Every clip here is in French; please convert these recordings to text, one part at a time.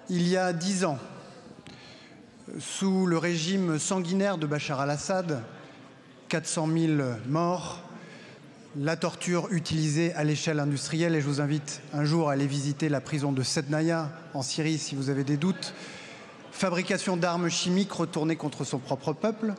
Il y a 10 ans, sous le régime sanguinaire de Bachar al-Assad, 400 000 morts, la torture utilisée à l'échelle industrielle, et je vous invite un jour à aller visiter la prison de Sednaya en Syrie si vous avez des doutes, fabrication d'armes chimiques retournées contre son propre peuple.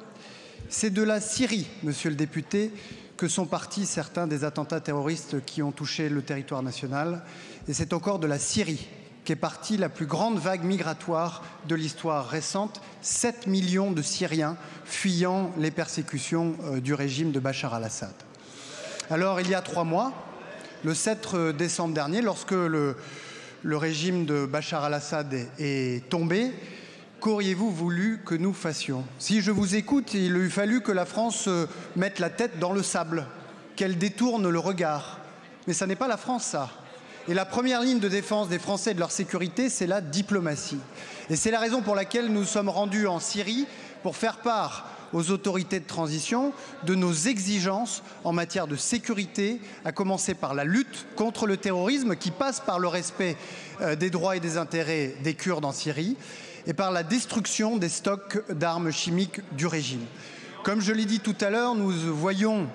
C'est de la Syrie, monsieur le député, que sont partis certains des attentats terroristes qui ont touché le territoire national. Et c'est encore de la Syrie qu'est partie la plus grande vague migratoire de l'histoire récente, 7 millions de Syriens fuyant les persécutions du régime de Bachar al-Assad. Alors, il y a 3 mois, le 7 décembre dernier, lorsque le régime de Bachar al-Assad est tombé, qu'auriez-vous voulu que nous fassions? Si je vous écoute, il eût fallu que la France mette la tête dans le sable, qu'elle détourne le regard. Mais ça n'est pas la France, ça. Et la première ligne de défense des Français et de leur sécurité, c'est la diplomatie. Et c'est la raison pour laquelle nous sommes rendus en Syrie pour faire part aux autorités de transition de nos exigences en matière de sécurité, à commencer par la lutte contre le terrorisme qui passe par le respect des droits et des intérêts des Kurdes en Syrie et par la destruction des stocks d'armes chimiques du régime. Comme je l'ai dit tout à l'heure, nous voyons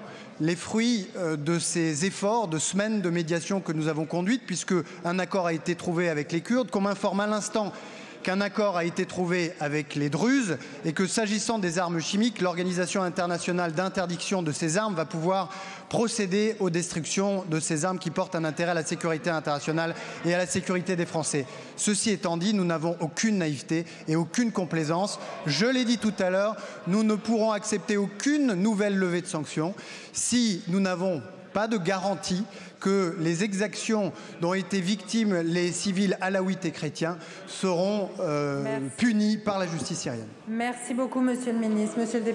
les fruits de ces efforts de semaines de médiation que nous avons conduites, puisque un accord a été trouvé avec les Kurdes, qu'on m'informe à l'instant qu'un accord a été trouvé avec les Druzes et que, s'agissant des armes chimiques, l'Organisation internationale d'interdiction de ces armes va pouvoir procéder aux destructions de ces armes qui portent un intérêt à la sécurité internationale et à la sécurité des Français. Ceci étant dit, nous n'avons aucune naïveté et aucune complaisance. Je l'ai dit tout à l'heure, nous ne pourrons accepter aucune nouvelle levée de sanctions si nous n'avons pas de garantie que les exactions dont ont été victimes les civils alaouites et chrétiens seront punis par la justice syrienne. Merci beaucoup, monsieur le ministre. Monsieur le député.